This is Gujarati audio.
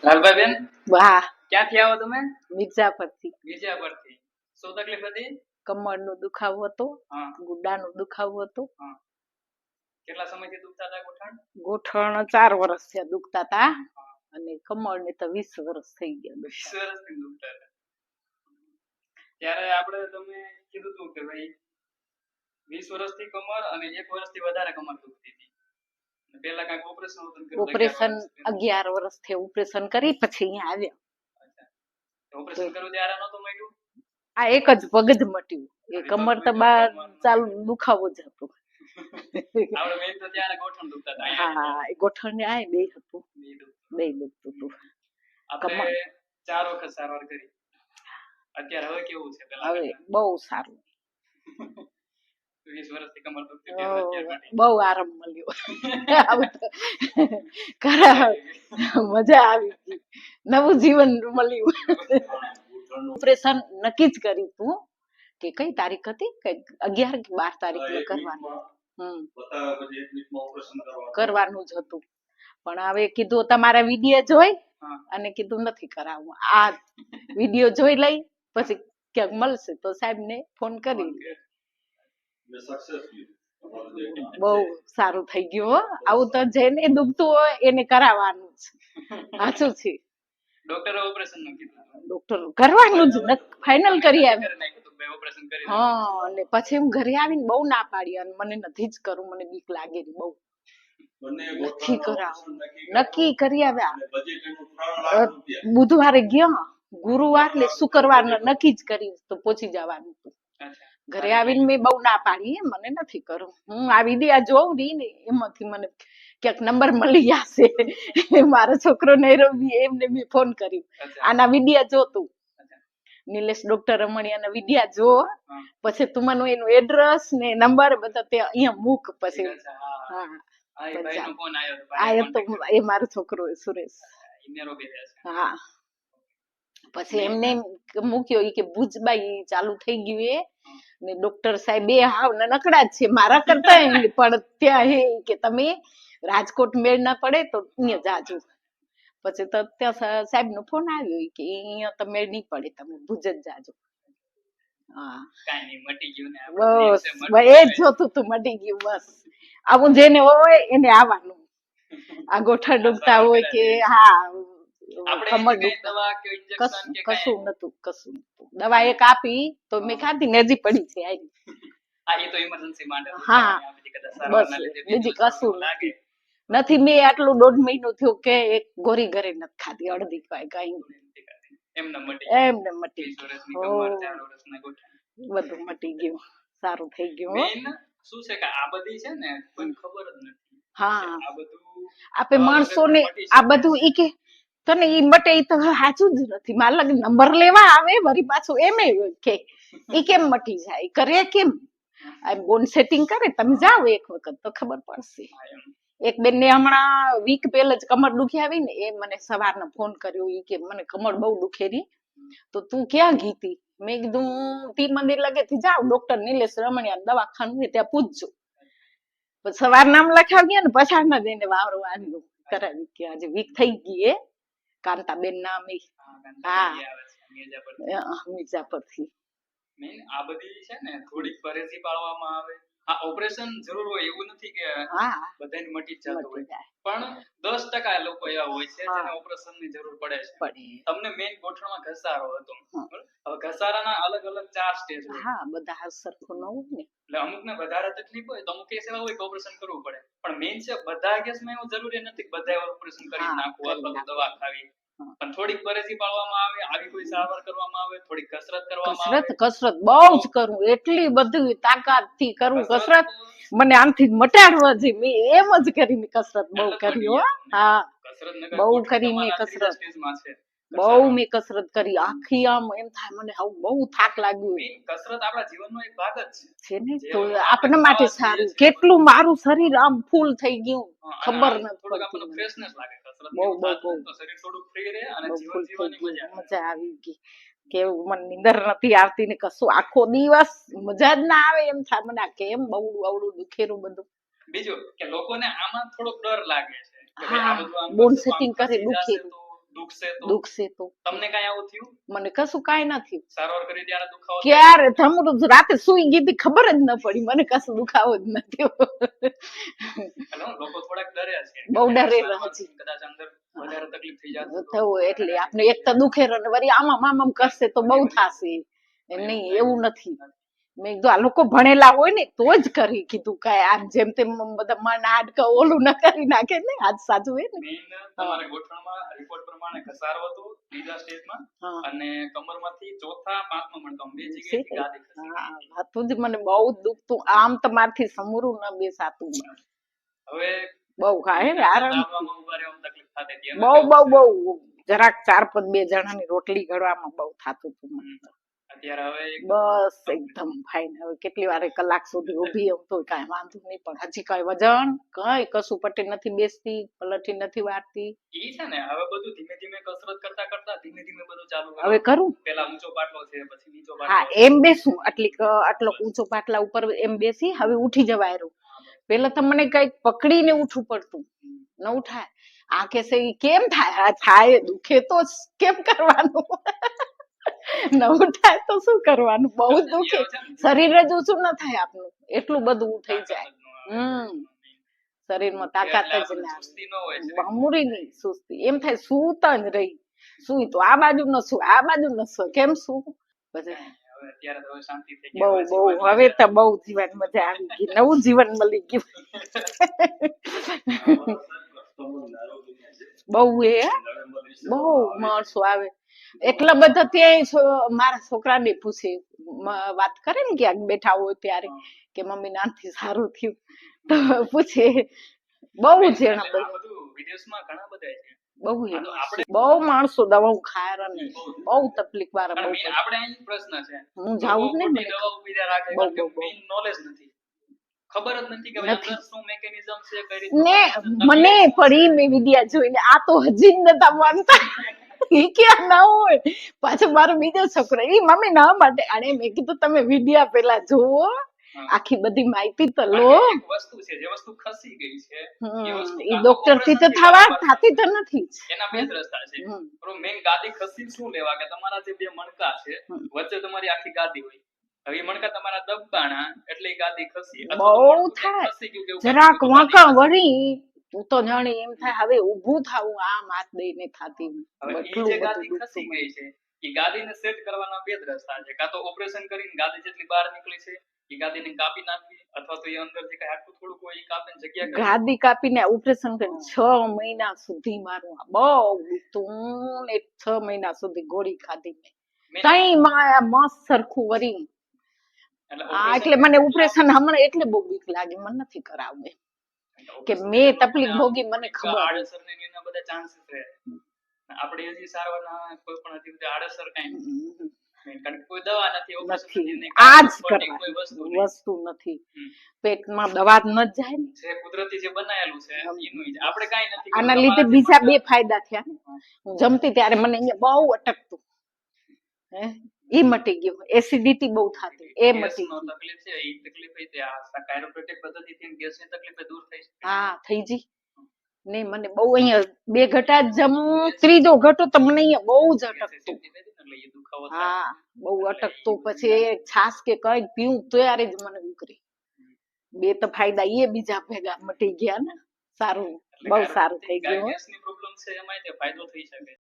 લાલભાઈ બેન, વાહ, ક્યાંથી આવો તમે? મિર્જાપરથી. વિજયપુરથી. શું તકલીફ હતી? કમરનો દુખાવો હતો, હા. ગુડાનો દુખાવો હતો. હા. કેટલા સમયથી દુખતા હતા ગોઠણ? ગોઠણ 4 વર્ષ થયા દુખતા હતા અને કમરને તો 20 વર્ષ થઈ ગયા. 20 વર્ષથી દુખતા હતા. ત્યારે આપણે તમે કીધું હતું કે ભાઈ 20 વર્ષથી કમર અને 1 વર્ષથી વધારે કમર દુખતી હતી. પહેલા કાંઈક ઓપરેશન હતું ને કર્યું? ઓપરેશન 11 વર્ષ થયા ઓપરેશન કરી પછી અહીંયા આવ્યા. ઓપરેશન કર્યું ત્યારે નહોતું મળ્યું? આ એક જ પગ જ મટ્યું. એ કમર તો બાર ચાલુ દુખાવો જ હતો. આપણે મેં તો ત્યારે ગોઠણ દુખતા હતા. હા, એ ગોઠણને આ બે હતું. બે દુખતું હતું. આપણે 4 વખત સારવાર કરી. અત્યારે હવે કેવું છે? પેલા હવે બહુ સારું. 20 વર્ષથી કમર દુખતી હતી, અત્યારે બહુ આરામ મળ્યો. મજા આવી ગઈ, નવું જીવન મળ્યું. ઓપરેશન નક્કી જ કર્યું હતું કે કઈ તારીખ હતી, કઈ 11 કે 12 તારીખે કરવાનું જ હતું. પણ હવે કીધું તમારા વિડીયો જોઈ અને કીધું નથી કરાવવું. આ વિડીયો જોઈ લઈ પછી ક્યાંક મળશે તો સાહેબ ને ફોન કરી. બહુ સારું થઈ ગયું. આવું તો જેને દુખતું હોય એને કરાવવાનું જ. સાચું છે. ડોક્ટરે ઓપરેશન નું કીધું? ડોક્ટર કરવાનું જ ફાઇનલ કરી આવી. હા, અને પછી હું ઘરે આવીને બહુ ના પાડી અને મને નથી જ કરવું, મને બીક લાગે બહુ. નથી કરાવવું. નક્કી કરી આવ્યા. બુધવારે ગયા, ગુરુવાર ને શુક્રવાર નક્કી જ કરી તો પહોંચી જવાનું હતું. ઘરે આવીને મેં બહુ ના પાડી, મને નથી કરવું. હું આ વિડીયો જોઉં ને એમાંથી મને ક્યાંક નંબર મળી જશે. મારો છોકરો નૈરોબી, એમને મેં ફોન કર્યો. આના વિડીયો જોતું નિલેશ ડોક્ટર રમણીયાના વિડીયા જો, પછી તું મને એનું એડ્રેસ ને નંબર બધા ત્યાં અહીંયા મૂક. પછી એ મારો છોકરો સુરેશ. હા, પછી એમને મૂક્યો કે ભુજબાઈ ચાલુ થઈ ગયું એ ને ડોક્ટર સાહેબ બે હાવ નકડા જ છે મારા કરતા, પણ ત્યાં હે કે તમે રાજકોટ મેળ ના પડે તો અહીંયા જાજો. પછી તો ત્યાં સાહેબ નો ફોન આવ્યો કે અહીંયા તો મેળ નહીં પડે, તમે ભુજ જ જાજો. હા, બસ એ જ જોતું તું, મટી ગયું. બસ આવું જેને હોય એને આવવાનું. આ ગોઠણ દુખતા હોય કે હા કમર દુખતા, કશું નતું. દવા એક આપી તો મેં ખાધી ને હજી પડી છે. હા, બસ બીજી કશું નથી. મેં આટલું 1.5 મહિનો થયો કે એક ગોરી ઘરે નથી ખાધી, અડધી કઈ એમને મટી ગયું. બધું મટી ગયું, સારું થઈ ગયું. શું છે કે આ બધી છે ને કોઈ ખબર જ નથી. હા, આપે માણસો ને આ બધું ઈ કે તને ઈ મટે ઈ તો સાચું જ નથી. મારા લગે નંબર લેવા આવે વળી પાછું એમ કે ઈ કેમ મટી જાય, કરે કેમ? બોન સેટિંગ કરે, તમે જાઓ એક વખત તો ખબર પડશે. એક બેન ને હમણાં વીક પહેલા જ કમર દુખી આવી ને, એ મને સવારનો ફોન કર્યો. ઈ કે મને કમર બહુ દુખે રી, તો તું ક્યાં ગઈ તી? મેં કીધું તી મંદિર લગેથી જાવ, ડોક્ટર નિલેશ રમણીયા દવાખાનું ત્યાં પૂછજો. સવાર નામ લખાવી ગયા ને પછાડના જઈને વારો આવ્યો કરાવી કે આજે વીક થઈ ગઈ એ કાંતાબેન નામ. હા, મિર્જાપરથી. આ બધી છે ને થોડીક પરેજી પાળવામાં આવે. હા, ઓપરેશન જરૂર હોય એવું નથી કે બધાને મટી જ જતું હોય, પણ 10% લોકો એવા હોય છે જેને ઓપરેશન ની જરૂર પડે છે. તમને મેઇન ગોઠણમાં ઘસારો હતો. હવે ઘસારાના અલગ અલગ 4 સ્ટેજ હોય. હા, બધા સરખું ન હોય ને, એટલે અમુક ને વધારે તકલીફ હોય તો અમુક કેસ એવા હોય કે ઓપરેશન કરવું પડે. પણ મેઇન છે બધા કેસમાં એવું જરૂરી નથી કે બધા ઓપરેશન કરી નાખવું અથવા તો દવા ખાવી. પણ થોડીક પરેજી પાળવામાં આવે, આવી કોઈ સારવાર કરવામાં આવે, થોડીક કસરત કરવામાં આવે. કસરત બહુ જ કરું, એટલી બધી તાકાત થી કરું કસરત. મને આમથી મટાડવા છે, મેં એમ જ કરીને કસરત બહુ કરી. હા, બહુ કરી મેં કસરત, બહુ મેં કસરત કરી. આખી આમ એમ થાય મને બહુ થાક લાગ્યું. કસરત આપણા જીવનનો એક ભાગ જ છે ને, તો આપણા માટે સારું. કેટલું મારું શરીર આમ ફૂલ થઈ ગયું, ખબર નથી પડતી. ફ્રેશનેસ લાગે કસરત બહુ બહુ તો શરીર થોડું ફ્રી રહે અને જીવન જીવવાની મજા આવી ગઈ. કેવું મને નીંદર નથી આવતી ને કશું, આખો દિવસ મજા જ ના આવે. એમ થાય મને કેમ બહુ અવળું દુખેરું બધું. બીજું કે લોકોને આમાં થોડોક ડર લાગે છે. હા, બોન સેટિંગ કરે દુખે દુખશે તો તમને કાંઈ આવું થયું? મને કશું કાંઈ ના થયું. સારવાર કરી ત્યારે દુખાવો ક્યારે થમરું રાતે સુઈ ગઈ હતી ખબર જ ન પડી, મને કશું દુખાવો જ ન થયો. લોકો થોડાક ડરે છે, બહુ ડરેલા છે, કદાચ અંદર વધારે તકલીફ થઈ જાય થવું એટલે આપણે એક તો દુખે ને વળી આમ કરશે તો બહુ થાશે. નહીં એવું નથી. મેં કીધું આ લોકો ભણેલા હોય ને તો જ કરી કીધું કાંઈ આમ જેમ તેમ બધા મન હાડકા ઓલું ન કરી નાખે ને. આજ સાચું હોય ને. તમારે ગોઠણમાં રિપોર્ટ પ્રમાણે ઘસારો હતો ત્રીજા સ્ટેજમાં અને કમરમાંથી ચોથા પાંચમા મણકામાં બે જગ્યાએથી ગાદી ખસી. હા તો જ મને બહુ દુખતું, આમ તો મારથી સમરું ન બેસાતું. હવે બહુ ખાય આરામ ઉભા રહેવામાં તકલીફ થતી હતી. બહુ જરાક 4-5 2 જણાની રોટલી ઘડવામાં બહુ થાતું હતું મને. અત્યારે હવે બસ એકદમ ફાઇન. હવે કેટલી વાર કલાક સુધી ઊભી તો કાંઈ વાંધો નહીં, પણ હજી કાંઈ વજન કઈ કશું પટ્ટી નથી બેસતી, પલટી નથી વાળતી. ઈ છે ને હવે બધું ધીમે ધીમે કસરત કરતા કરતા ધીમે ધીમે બધું ચાલુ કરો. હવે કરું પેલા ઊંચો પાટલો છે પછી નીચો પાટલો. હા એમ બેસું આટલો ઊંચો પાટલા ઉપર એમ બેસી હવે ઉઠી જવાય. પેલા તો મને કઈક પકડીને ઉઠવું પડતું, ન ઉઠાય. આ કેસે કેમ થાય? થાય દુખે તો કેમ કરવાનું? ન ઉઠાય તો શું કરવાનું? બહુ દુખે, શરીર જ ઊંચું ન થાય આપણું, એટલું બધું થઈ જાય. શરીરમાં તાકાત જ ના આવે, હમુરી નહીં સુસ્તી. એમ થાય સૂતા જ રહી, સુઈ તો આ બાજુ ન શું આ બાજુ ન શું કેમ શું. પછી બહુ હવે તો બહુ જીવન મજા આવી ગઈ, નવું જીવન મળી ગયું. બહુ બહુ માણસો આવે એટલા બધા. ત્યાં મારા છોકરાને પૂછે, વાત કરે ને ક્યાંક બેઠા હોય ત્યારે કે મમ્મી નાનથી સારું થયું તો પૂછે. બહુ જણા બહુ માણસો દવા ખાય ને બહુ તકલીફ વાળા. પ્રશ્ન છે હું જાઉં ને નોલેજ નથી, ખબર જ નથી કે અંદર શું મેકેનિઝમ છે, કઈ રીતે ને મને પડી મેં વિડિયા જોઈને આ તો હજી જ નતા માનતા. ઈ ક્યાં ના હોય. પાછો મારો બીજો છોકરો ઈ મમ્મી ના માટે, અને મેં કીધું તમે વિડિયા પેલા જોવો, આખી બધી માહિતી તો લો. વસ્તુ છે જે વસ્તુ ખસી ગઈ છે ઈ ડોક્ટર થી તો થાતી તો નથી. એના બે જ રસ્તા છે. મેન ગાદી ખસી શું લેવા કે તમારા જે બે મણકા છે વચ્ચે તમારી આખી ગાદી હોય, હવે મણકા તમારા દબાણા એટલે ગાદી ખસી. બહુ થાય જરાક વાંકા વળી તું તો જાણે એમ થાય હવે ઊભું થાવું આમ હાથ દઈને થાતી. એટલું ગાદી ખસી ગઈ છે ઈ ગાદીને સેટ કરવાના બે જ રસ્તા છે, કાં તો ઓપરેશન કરીને ગાદી જેટલી બહાર નીકળી છે ઈ ગાદીને કાપી નાખવી, અથવા તો એ અંદર જે કઈ હાડકું થોડુંક હોય ઈ કાપીને જગ્યા કરી ગાદી કાપીને ઓપરેશન કરીને 6 મહિના સુધી મારું બહુ તું ને 6 મહિના સુધી ગોળી ખાધી મેં. કઈ મસ્ત સરખું વરી. એટલે મને ઓપરેશન હમણાં એટલે બહુ બીક લાગે, મને નથી કરાવવું કે મેં તકલીફ ભોગી, મને ખબર. આડઅસર ને એના બધા ચાન્સીસ રહે. આપણે હજી સારવારના કોઈ પણ રીતે આડઅસર કાંઈ કોઈ દવા નથી, ઓપરેશન આજ કોઈ વસ્તુ નથી. પેટમાં દવા ન જાય ને, જે કુદરતી જે બનાયેલું છે એનું આપણે કાંઈ નથી. આના લીધે બીજા 2 ફાયદા થયા. હું જમતી ત્યારે મને અહીંયા બહુ અટકતું, ઈ મટી ગયું. એસિડિટી બહુ થતી, એ મટી ગયું. તકલીફ છે ઈ તકલીફ હતી આ કાયરોપ્રેટિક પદ્ધતિથી ગેસની તકલીફ દૂર થઈ છે. હા થઈ જી ને. મને બહુ અહીંયા 2 ઘટા જમું, ત્રીજો ઘટો તો મને અહીંયા બહુ જ અટકતું. હા બહુ અટકતું. પછી છાસ કે કઈ પીવું ત્યારે જ મને ઉકરી. 2 તો ફાયદા એ બીજા ભેગા મટી ગયા ને. સારું, બહુ સારું થઈ ગયું. ગેસની પ્રોબ્લેમ છે એમાંય તે ફાયદો થઈ શકે.